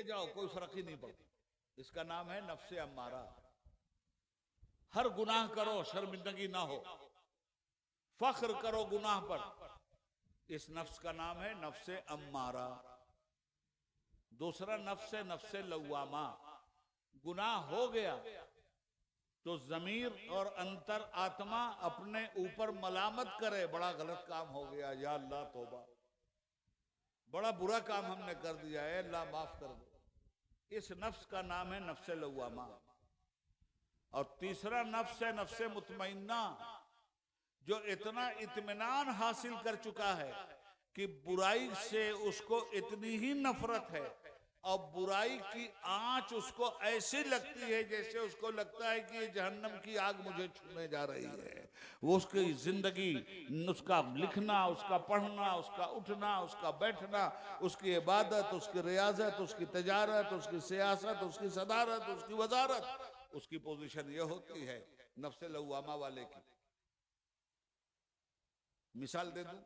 जाओ, कोई फर्क ही नहीं पड़ता। इसका नाम है नफ्से अम्मारा। हर गुनाह करो, शर्मिंदगी ना हो, फख्र करो गुनाह पर, इस नफ्स का नाम है नफ्से अम्मारा। दूसरा नफ्स है नफ्से लव्वामा। गुनाह हो गया तो जमीर और अंतर आत्मा अपने ऊपर मलामत करे, बड़ा गलत काम हो गया, या अल्लाह तौबा, बड़ा बुरा काम हमने कर दिया है, अल्लाह माफ कर दो। इस नफ्स का नाम है नफ्से लव्वामा। और तीसरा नफ्स है नफ्से मुतमइन्ना, जो इतना इत्मीनान हासिल कर चुका है कि बुराई से उसको इतनी ही नफरत है और बुराई की आंच उसको ऐसी लगती है जैसे उसको लगता है कि जहन्नम की आग मुझे छूने जा रही है। वो उसकी जिंदगी, उसका लिखना, उसका पढ़ना, उसका उठना, उसका बैठना, उसकी इबादत, उसकी रियाजत, उसकी तजारत, उसकी सियासत, उसकी सदारत, उसकी वजारत, उसकी पोजीशन ये होती है नफ्से लव्वामा वाले की। मिसाल दे दूं,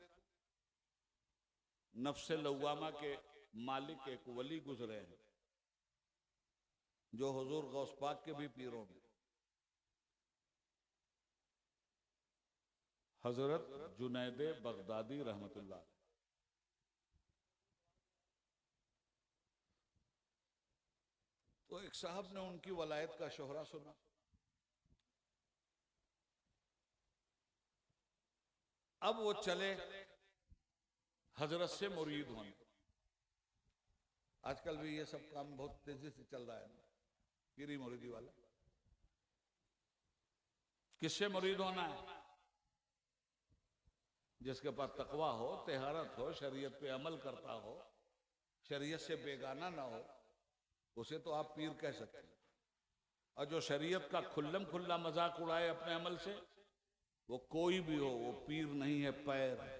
नफ्से लव्वामा के मालिक एक वली गुजरे हैं जो हुजूर गौस पाक के भी पीरों में, हजरत जुनैद बगदादी रहमतुल्लाह। तो एक साहब ने उनकी वलायत का शोहरा सुना। अब वो चले हजरत से मुरीद होने। आजकल भी ये सब काम बहुत तेजी से चल रहा है ना, पीरी मुरीदी वाला। किससे मुरीद होना है? जिसके पास तकवा हो, तिहारत हो, शरीयत पे अमल करता हो, शरीयत से बेगाना ना हो, उसे तो आप पीर कह सकते हैं। और जो शरीयत का खुल्लम खुल्ला मजाक उड़ाए अपने अमल से, वो कोई भी हो, वो पीर नहीं है, पैर है।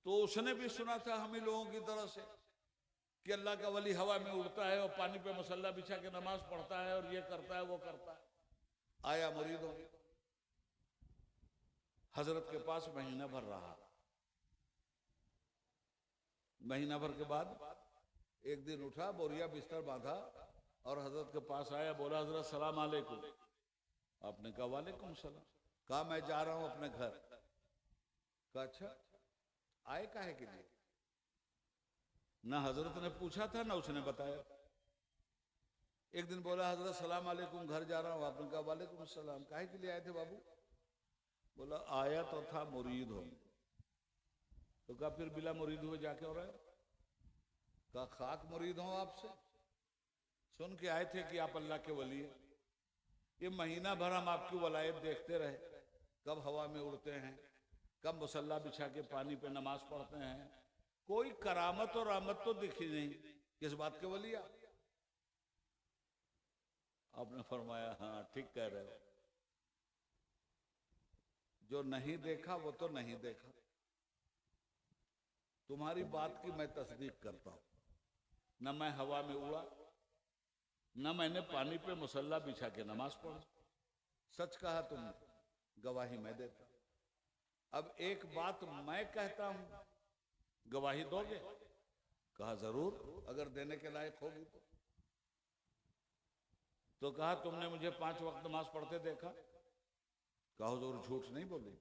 तो उसने भी सुना था हम ही लोगों की तरह से कि अल्लाह का वली हवा में उड़ता है और पानी पे मसल्ला बिछा के नमाज पढ़ता है और ये करता है वो करता है। आया मुरीदों, हजरत के पास महीना भर रहा। महीना भर के बाद एक दिन उठा, बोरिया बिस्तर बांधा और हजरत के पास आया। बोला, हजरत सलाम अलैकुम। आपने कहा वालेकुम सलाम। कहा मैं जा रहा हूं अपने घर। कहा अच्छा, आए काहे के लिए? ना हजरत ने पूछा था ना उसने बताया। एक दिन बोला, हजरत सलाम अलैकुम, घर जा रहा हूं। आपने कहा वालेकुम सलाम। काहे के लिए आए थे बाबू? बोला आया तो था मुरीद हो। तो कहा फिर बिला मुरीद हुए जाके हो रहे? कहा खाक मुरीद हो आपसे, सुन के आए थे कि आप अल्लाह के वली हैं। ये महीना भर हम आपकी वलायत देखते रहे, कब हवा में उड़ते हैं, कब मुसल्ला बिछा के पानी पे नमाज पढ़ते हैं, कोई करामत और रहमत तो दिखी नहीं, किस बात के वली आप? आपने फरमाया हाँ ठीक कह रहे हो, जो नहीं देखा वो तो नहीं देखा। तुम्हारी बात की मैं तस्दीक करता हूं। न मैं हवा में उड़ा, न मैंने पानी पे मुसल्ला बिछा के नमाज पढ़ी। सच कहा तुमने, गवाही मैं देता। अब एक बात मैं कहता हूं, गवाही दोगे? कहा जरूर, अगर देने के लायक होगी तो कहा तुमने मुझे 5 वक्त नमाज पढ़ते देखा? कहा हुजूर झूठ नहीं बोली,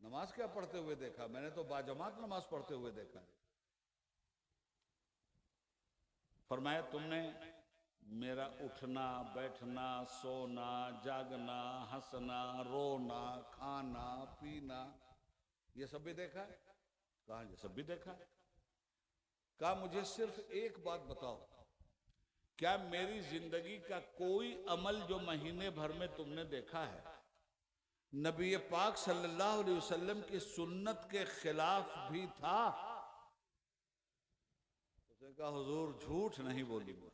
नमाज क्या पढ़ते हुए देखा, मैंने तो बाजमात नमाज पढ़ते हुए देखा है। फरमाया तुमने मेरा उठना, बैठना, सोना, जागना, हंसना, रोना, खाना, पीना, ये सब भी देखा है? कहा ये सब भी देखा है। कहा मुझे सिर्फ एक बात बताओ, क्या मेरी जिंदगी का कोई अमल जो महीने भर में तुमने देखा है, नबी पाक सल्लल्लाहु अलैहि वसल्लम की सुन्नत के खिलाफ भी था? उसने कहा हुजूर झूठ नहीं बोलूंगा,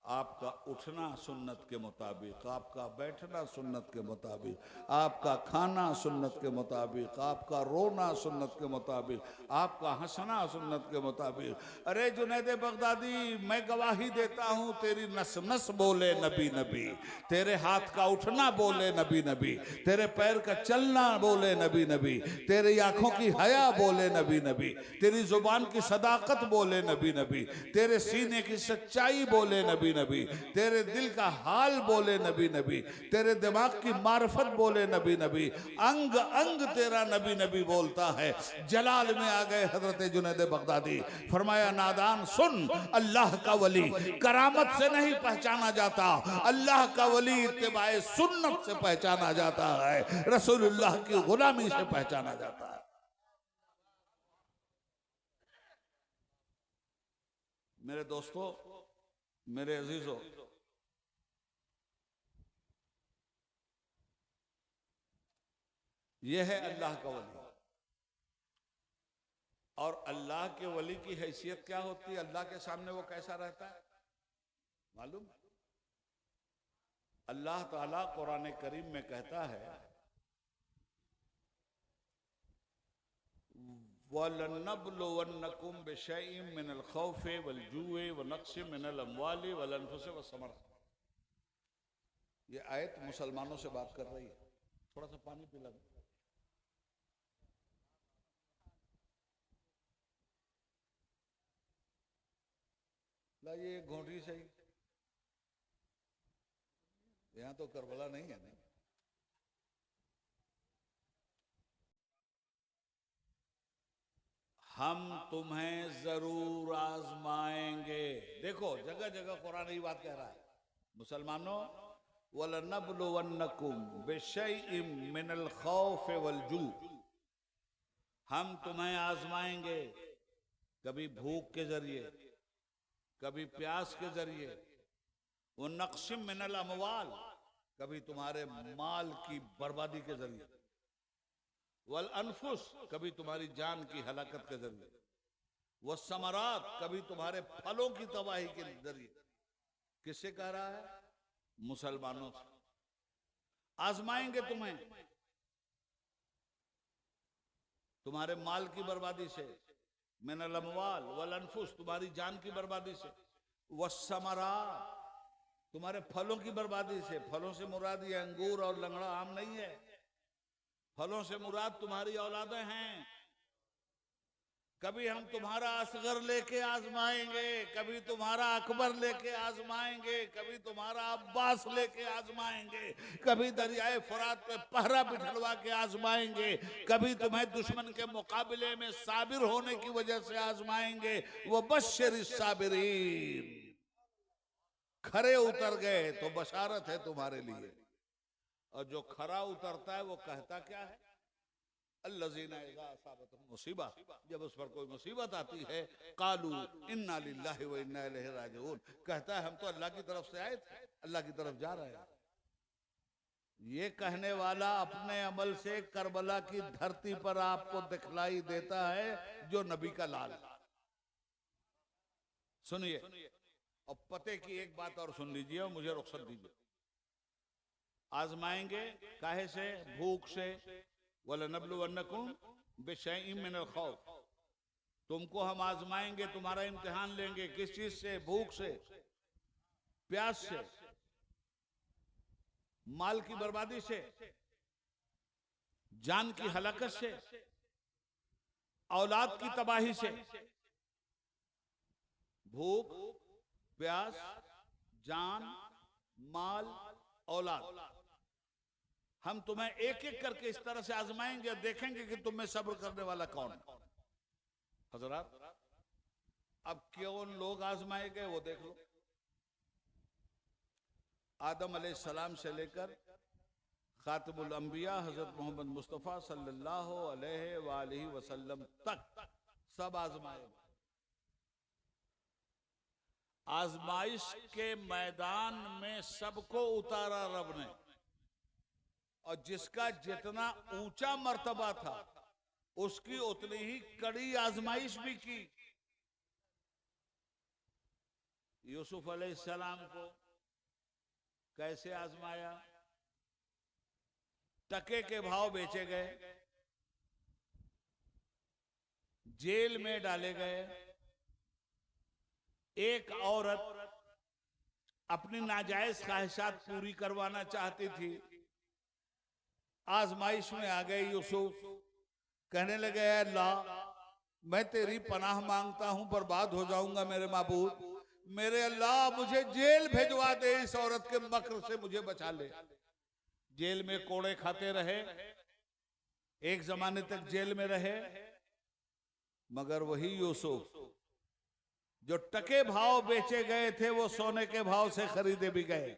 आपका उठना सुन्नत के मुताबिक, आपका बैठना सुन्नत के मुताबिक, आपका खाना सुन्नत के मुताबिक, आपका रोना सुन्नत के मुताबिक, आपका हंसना सुन्नत के मुताबिक। अरे जुनैद बगदादी, मैं गवाही देता हूँ, तेरी नस नस बोले नबी नबी, तेरे हाथ का उठना बोले नबी नबी, तेरे पैर का चलना बोले नबी नबी, तेरी आंखों की हया बोले नबी नबी, तेरी जुबान की सदाकत बोले नबी नबी, तेरे सीने की सच्चाई बोले नबी नबी, तेरे दिल का हाल बोले नबी नबी, तेरे दिमाग की मार्फत बोले नबी नबी, अंग अंग तेरा नबी नबी बोलता है। जलाल में आ गए हजरत जुनैद बगदादी, फरमाया नादान सुन, अल्लाह का वली करामत से नहीं पहचाना जाता, अल्लाह का वली इत्तिबाए सुन्नत से पहचाना जाता है, रसूलुल्लाह की गुलामी से पहचाना जाता है। मेरे दोस्तों, मेरे अजीजों, यह है अल्लाह का वली। और अल्लाह के वली की हैसियत क्या होती है, अल्लाह के सामने वो कैसा रहता है मालूम? अल्लाह ताला कुरान करीम में कहता है, वलनब्लुवन्नकुम बिशैइन मिनल खौफि वल जुइ व नक्सिम मिनल अम्वालि वल अनफुसि वस्समरात। ये आयत मुसलमानों से बात कर रही है। थोड़ा सा पानी पिला दो। ला ये घोंटी सही, यहाँ तो करबला नहीं है ना। हम तुम्हें जरूर आजमाएंगे। देखो जगह जगह कुरान ये बात कह रहा है, मुसलमानों, वलनब्लुवन्नकुम बिशैइन मिनल खौफ वल जू, हम तुम्हें आजमाएंगे, कभी भूख के जरिए, कभी प्यास के जरिए, वो नक्सिम मिनल अमवाल, कभी तुम्हारे माल की बर्बादी के जरिए, वल अनफुस, कभी तुम्हारी जान की हलाकत के जरिए, वह समरात, कभी तुम्हारे फलों की तबाही के जरिए। किससे कह रहा है? मुसलमानों से। आजमाएंगे तुम्हें, तुम्हारे माल की बर्बादी से, मिनल अमवाल वल अनफुस, तुम्हारी जान की बर्बादी से, वह समरात, तुम्हारे फलों की बर्बादी से। फलों से मुराद ये अंगूर और लंगड़ा आम नहीं है, फलों से मुराद तुम्हारी औलादें हैं। कभी हम तुम्हारा असगर लेके आजमाएंगे, कभी तुम्हारा अकबर लेके आजमाएंगे, कभी तुम्हारा अब्बास लेके आजमाएंगे, कभी दरियाए फुरात पे पहरा बिठलवा के आजमाएंगे, कभी तुम्हें दुश्मन के मुकाबले में साबिर होने की वजह से आजमाएंगे। वो बश्शिर साबिरीन, खरे उतर गए तो बशारत है तुम्हारे लिए। और जो खरा उतरता है वो कहता क्या है? अल्लज़ीना इज़ा असाबतहुम मुसीबा, जब उस पर कोई मुसीबत आती है, कालू इन्ना लिल्लाहि व इन्ना इलैहि राजिऊन, कहता है हम तो अल्लाह की तरफ से आए थे, अल्लाह की तरफ जा रहे हैं। ये कहने वाला अपने अमल से करबला की धरती पर आपको दिखलाई देता है जो नबी का लाल। सुनिए, और पते की एक बात और सुन लीजिए और मुझे रुख्सत दीजिए। आजमाएंगे काहे से? भूख से। वलनब्लुवन्नकुम बिशैइन मिनल खौफ, तुमको हम आजमाएंगे, तुम्हारा इम्तिहान लेंगे। किस चीज से? भूख से, प्यास से, माल की बर्बादी से, जान की हलाकत से, औलाद की तबाही से। भूख, प्यास, जान, माल, औलाद, हम तुम्हें एक एक करके इस तरह से आजमाएंगे, देखेंगे कि तुम्हें सब्र करने वाला कौन है। हजरात, अब क्यों लोग आजमाए गए वो देख लो। आदम अलैहिस्सलाम से लेकर खातिमुल अंबिया हजरत मोहम्मद मुस्तफ़ा सल्लल्लाहु अलैहि वसल्लम तक सब आजमाए। आजमाइश के मैदान में सबको उतारा रब ने, और जिसका जितना ऊंचा मर्तबा था उसकी उतनी ही कड़ी आजमाइश भी की। यूसुफ अलैहिस्सलाम को कैसे आजमाया? टके के भाव बेचे गए, जेल में डाले गए। एक औरत अपनी नाजायज ख्वाहिशात पूरी करवाना चाहती थी, आजमाइश में आ गए यूसुफ। कहने लगे, अल्लाह मैं तेरी पनाह मांगता हूं, बर्बाद हो जाऊंगा मेरे माबूद, मेरे अल्लाह मुझे जेल भेजवा दे, इस औरत के मक्र से मुझे बचा ले। जेल में कोड़े खाते रहे, एक जमाने तक जेल में रहे, मगर वही यूसुफ जो टके भाव बेचे गए थे वो सोने के भाव से खरीदे भी गए।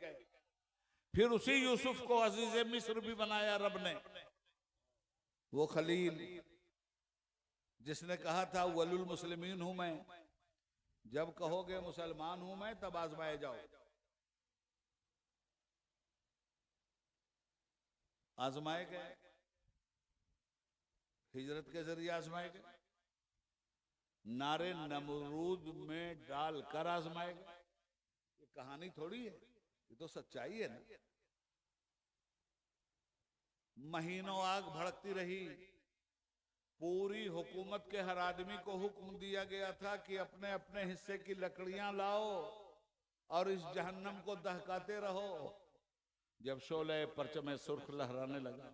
फिर उसी यूसुफ को अजीज मिस्र भी बनाया रब ने। वो खलील जिसने कहा था वलुल मुस्लिमीन हूं मैं, जब कहोगे मुसलमान हूं मैं तब आजमाए जाओ। आजमाए गए, हिजरत के जरिए आजमाए गए, नारे नमरूद में डालकर आजमाए गए। ये कहानी थोड़ी है, ये तो सच्चाई है ना। महीनों आग भड़कती रही, पूरी हुकूमत के हर आदमी को हुक्म दिया गया था कि अपने अपने हिस्से की लकड़ियां लाओ और इस जहन्नम को दहकाते रहो। जब शोले परचम सुर्ख लहराने लगा,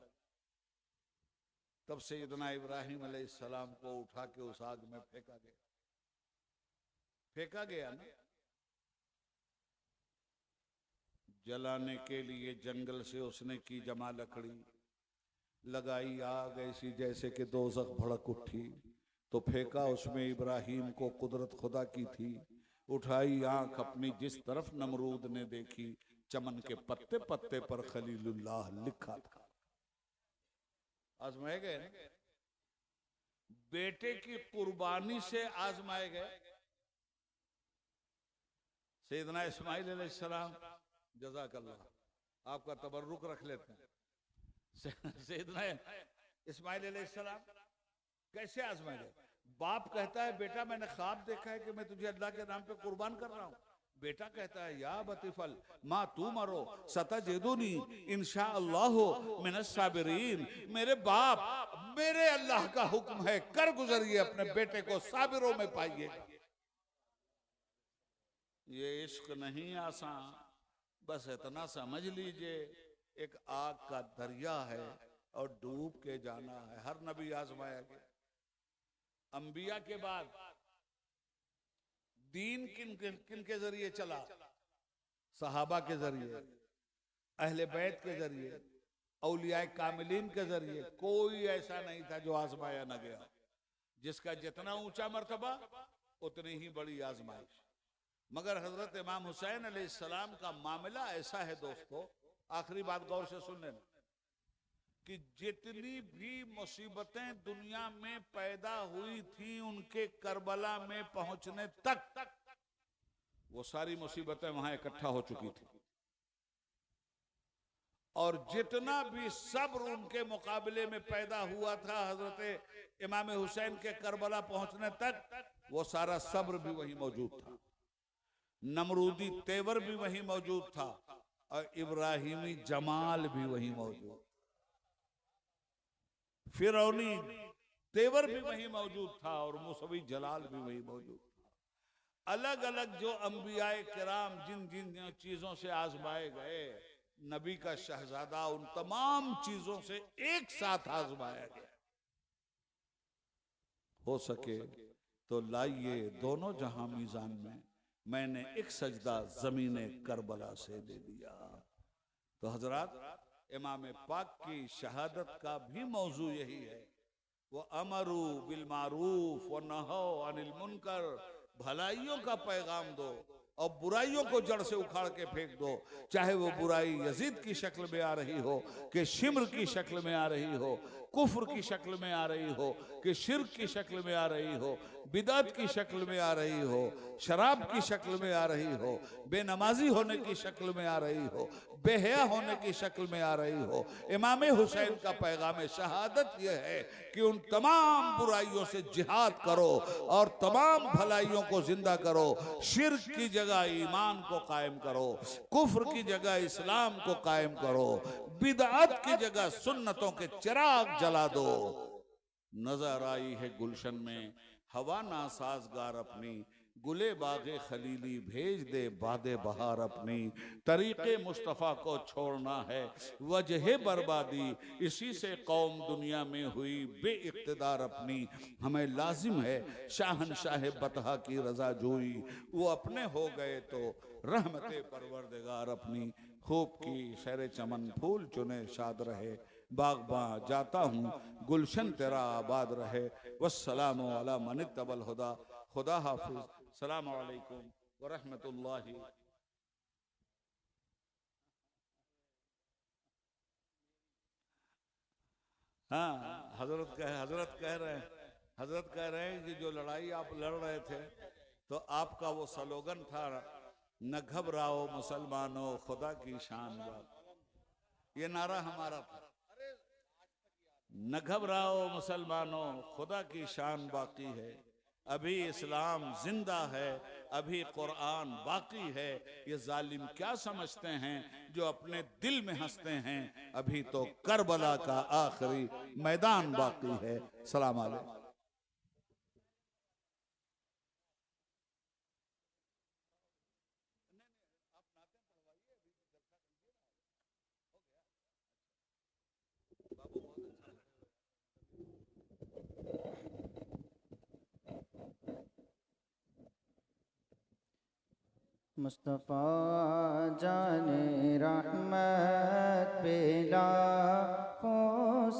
तब सैयदना इब्राहिम अलैहिस्सलाम को उठा के उस आग में फेंका गया ना। जलाने के लिए जंगल से उसने की जमा लकड़ी, लगाई आग ऐसी जैसे कि दोज़ख भड़क उठी, तो फेंका उसमें इब्राहिम को। कुदरत खुदा की थी, उठाई आंख अपनी, जिस तरफ नमरूद ने देखी, चमन के पत्ते पत्ते पर खलीलुल्लाह लिखा था। आजमाए गए ना, बेटे की कुर्बानी से आजमाए गए। सैयदना इस्माइल अलैहिस्सलाम, जज़ाकल्लाह, आपका तबर्रुक रख लेते हैं। सैयदना इस्माइल अलैहिस्सलाम कैसे आजमाए गए? बाप कहता है, बेटा मैंने ख्वाब देखा है कि मैं तुझे अल्लाह के नाम पे कुर्बान कर रहा हूं। बेटा कहता है, या बतिफल माँ तू मरो सतजिदुनी इंशाअल्लाहु मिनस साबिरीन। मेरे बाप, मेरे अल्लाह का हुक्म है, कर गुजरिए, अपने बेटे को साबिरों में पाइएगा। ये इश्क नहीं आसान, बस इतना समझ लीजिए, एक आग का दरिया है और डूब के जाना है। हर नबी आजमाया गया। अंबिया के बाद दीन किन के जरिए चला? सहाबा के जरिए, अहले बैत के जरिए, औलिया कामिलीन के जरिए। कोई ऐसा नहीं था जो आजमाया न गया। जिसका जितना ऊंचा मर्तबा उतनी ही बड़ी आजमाइश। मगर हजरत इमाम हुसैन अलैहिस्सलाम का मामला ऐसा है दोस्तों, आखिरी बात गौर से सुन लेना, कि जितनी भी मुसीबतें दुनिया में पैदा हुई थी उनके करबला में पहुंचने तक वो सारी मुसीबतें वहां इकट्ठा हो चुकी थी। और जितना भी सब्र उनके मुकाबले में पैदा हुआ था हजरत इमाम हुसैन के करबला पहुंचने तक, वो सारा सब्र भी वहीं मौजूद था, नमरूदी तेवर भी वहीं मौजूद था, और इब्राहिमी जमाल भी वहीं मौजूद, फिरौनी तेवर भी वहीं मौजूद था, और मूसवी जलाल भी वहीं मौजूद था। अलग अलग जो अंबियाए किराम जिन जिन चीजों से आजमाए गए, नबी का शहजादा उन तमाम चीजों से एक साथ आजमाया गया। हो सके तो लाइए दोनों जहां मीजान में, मैंने एक सजदा जमीने करबला से दे दिया। तो हजरात, इमाम पाक की शहादत का भी मौजू यही है, वो अमरू बिल मारूफ व नहो अनिल मुनकर, भलाइयों का पैगाम दो और बुराइयों को जड़ से उखाड़ के फेंक दो। चाहे वो बुराई यजीद की शक्ल में आ रही हो, कि शिम्र की शक्ल में आ रही हो, कुफ्र की शक्ल में आ रही हो, कि शिर्क की शक्ल में आ रही हो, बिदअत की शक्ल में आ रही हो, शराब की शक्ल में आ रही हो, बेनमाजी होने की शक्ल में आ रही हो, बेहया होने की शक्ल में आ रही हो, इमाम हुसैन का पैगाम शहादत यह है कि उन तमाम बुराइयों से जिहाद करो और तमाम भलाइयों को जिंदा करो। शिर्क की जगह ईमान को कायम करो, कुफ्र की जगह इस्लाम को कायम करो, बिदअत की जगह सुन्नतों के चिराग जला दो। नजर आई है गुलशन में हवा नासाजगार अपनी, गुले बागे खलीली भेज दे बादे बहार अपनी। तरीके मुस्तफ़ा को छोड़ना है वजह बर्बादी, इसी से कौम दुनिया में हुई बे इक़्तिदार अपनी। हमें लाजिम है शाहनशाह बतहा की रजा जोई, वो अपने हो गए तो रहमते परवरदिगार अपनी। खूब की शहर चमन फूल चुने शाद रहे, बागबां जाता हूँ गुलशन तेरा आबाद रहे। वस्सलामु अला मन इत्तबल हुदा। खुदा हाफिज। सलाम अलैकुम व रहमतुल्लाहि। हाँ, हजरत कह रहे हैं कि जो लड़ाई आप लड़ रहे थे तो आपका वो स्लोगन था, न घबराओ मुसलमानों खुदा की शान बात। ये नारा हमारा था, न घबराओ मुसलमानों खुदा की शान बाकी है। अभी इस्लाम जिंदा है, अभी कुरान बाकी है। ये जालिम क्या समझते हैं जो अपने दिल में हंसते हैं, अभी तो करबला का आखिरी मैदान बाकी है। सलाम अलैकुम। मुस्तफ़ा जाने रहमत पे लाखों